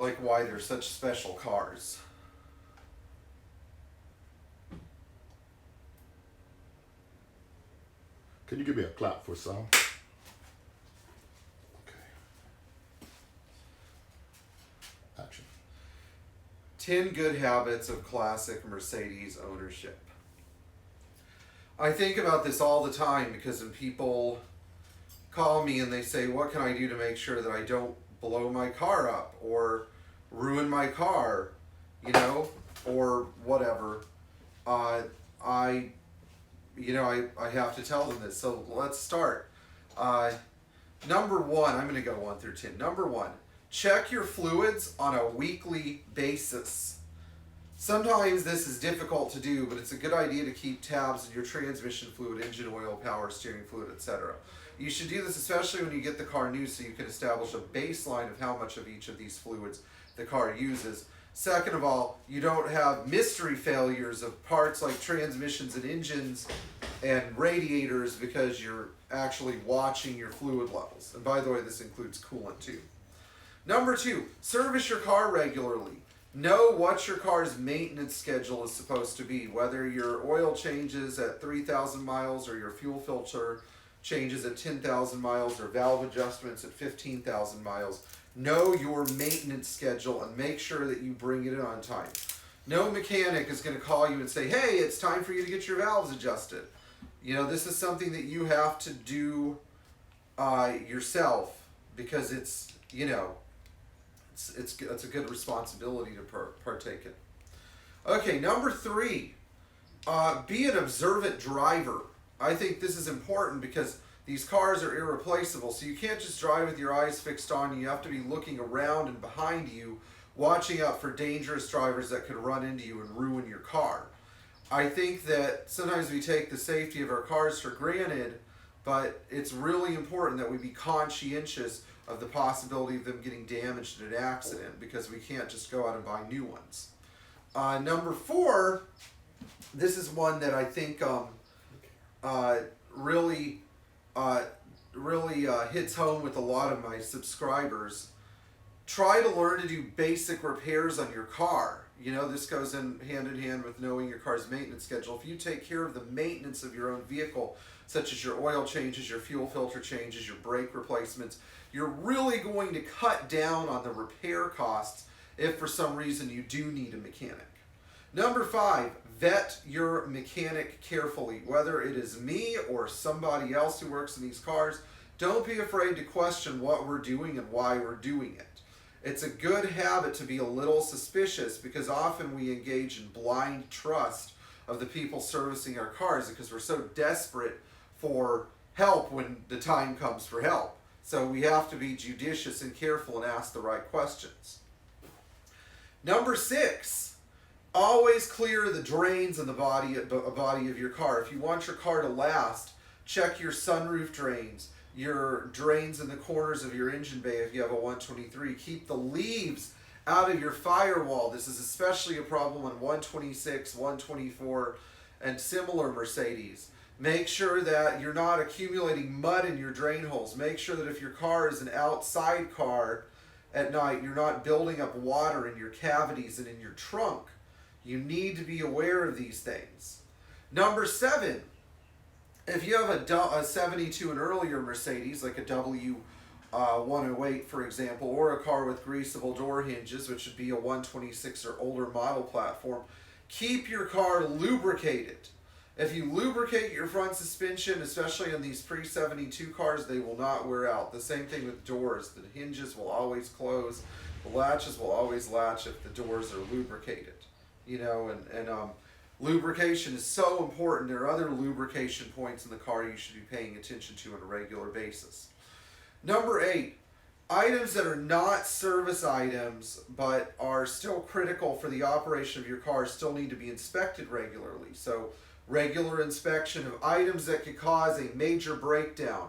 like why they're such special cars. Can you give me a clap for sound? Okay. Action. 10 good habits of classic Mercedes ownership. I think about this all the time because when people call me and they say, what can I do to make sure that I don't blow my car up or ruin my car, you know, or whatever, I have to tell them this. So let's start. Number one, I'm going to go 1 through 10. Number one, check your fluids on a weekly basis. Sometimes this is difficult to do, but it's a good idea to keep tabs on your transmission fluid, engine oil, power steering fluid, etc. You should do this especially when you get the car new so you can establish a baseline of how much of each of these fluids the car uses. Second of all, you don't have mystery failures of parts like transmissions and engines and radiators because you're actually watching your fluid levels. And by the way, this includes coolant too. Number two, service your car regularly. Know what your car's maintenance schedule is supposed to be, whether your oil changes at 3,000 miles or your fuel filter changes at 10,000 miles or valve adjustments at 15,000 miles. Know your maintenance schedule and make sure that you bring it in on time. No mechanic is going to call you and say, hey, it's time for you to get your valves adjusted. You know, this is something that you have to do yourself because it's, you know, it's a good responsibility to partake in. Okay, number three, be an observant driver. I think this is important because these cars are irreplaceable, so you can't just drive with your eyes fixed on you. You have to be looking around and behind you, watching out for dangerous drivers that could run into you and ruin your car. I think that sometimes we take the safety of our cars for granted, but it's really important that we be conscientious of the possibility of them getting damaged in an accident because we can't just go out and buy new ones. Number four, this is one that I think really hits home with a lot of my subscribers. Try to learn to do basic repairs on your car. You know, this goes in hand with knowing your car's maintenance schedule. If you take care of the maintenance of your own vehicle, such as your oil changes, your fuel filter changes, your brake replacements, you're really going to cut down on the repair costs if for some reason you do need a mechanic. Number five, vet your mechanic carefully. Whether it is me or somebody else who works in these cars, don't be afraid to question what we're doing and why we're doing it. It's a good habit to be a little suspicious because often we engage in blind trust of the people servicing our cars because we're so desperate for help when the time comes for help. So we have to be judicious and careful and ask the right questions. Number six, always clear the drains in the body of your car. If you want your car to last, check your sunroof drains, your drains in the corners of your engine bay if you have a 123. Keep the leaves out of your firewall. This is especially a problem on 126, 124, and similar Mercedes. Make sure that you're not accumulating mud in your drain holes. Make sure that if your car is an outside car at night, you're not building up water in your cavities and in your trunk. You need to be aware of these things. Number seven, if you have a 72 and earlier Mercedes, like a W108 for example, or a car with greasable door hinges, which would be a 126 or older model platform, keep your car lubricated. If you lubricate your front suspension, especially on these pre-72 cars, they will not wear out. The same thing with doors. The hinges will always close. The latches will always latch if the doors are lubricated. You know, and lubrication is so important. There are other lubrication points in the car you should be paying attention to on a regular basis. Number eight, items that are not service items but are still critical for the operation of your car still need to be inspected regularly. So regular inspection of items that could cause a major breakdown.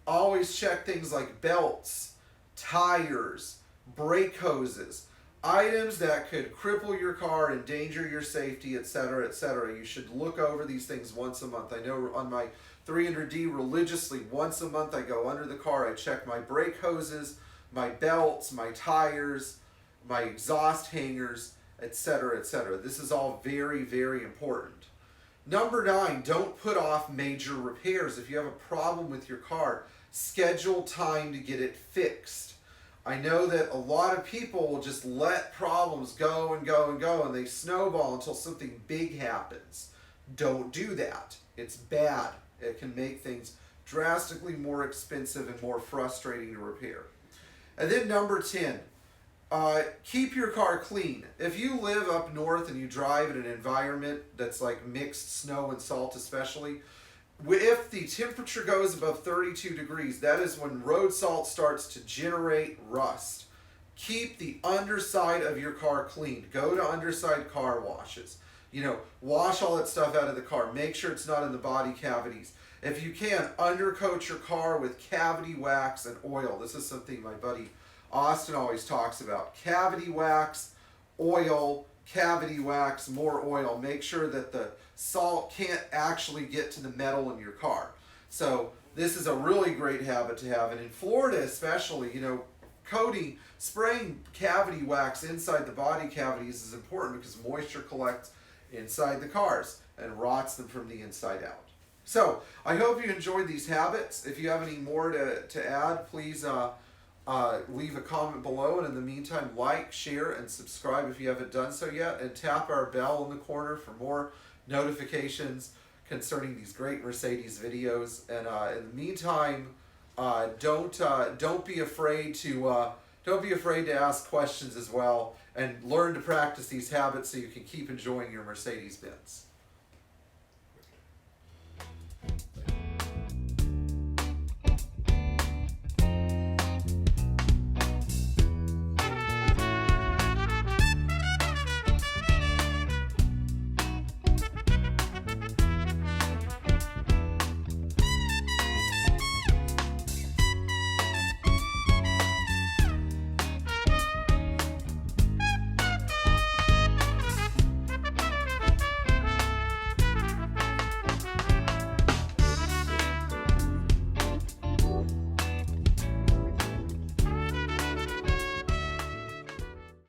Always check things like belts, tires, brake hoses, items that could cripple your car, endanger your safety, etc., etc. You should look over these things once a month. I know on my 300D religiously, once a month I go under the car, I check my brake hoses, my belts, my tires, my exhaust hangers, etc., etc. This is all very, very important. Number 9, don't put off major repairs. If you have a problem with your car, schedule time to get it fixed. I know that a lot of people will just let problems go and go and go, and they snowball until something big happens. Don't do that. It's bad. It can make things drastically more expensive and more frustrating to repair. And then number 10, keep your car clean. If you live up north and you drive in an environment that's like mixed snow and salt especially, if the temperature goes above 32 degrees, that is when road salt starts to generate rust. Keep the underside of your car clean. Go to Underside car washes. Wash all that stuff out of the car. Make sure it's not in the body cavities. If you can, undercoat your car with cavity wax and oil. This is something my buddy Austin always talks about. Cavity wax, oil, cavity wax, more oil. Make sure that the salt can't actually get to the metal in your car. So this is a really great habit to have. And in Florida especially, spraying cavity wax inside the body cavities is important because moisture collects inside the cars and rots them from the inside out. So I hope you enjoyed these habits. If you have any more to add, please leave a comment below. And in the meantime, like, share, and subscribe if you haven't done so yet. And tap our bell in the corner for more notifications concerning these great Mercedes videos. And in the meantime, don't be afraid to ask questions as well, and learn to practice these habits so you can keep enjoying your Mercedes Benz.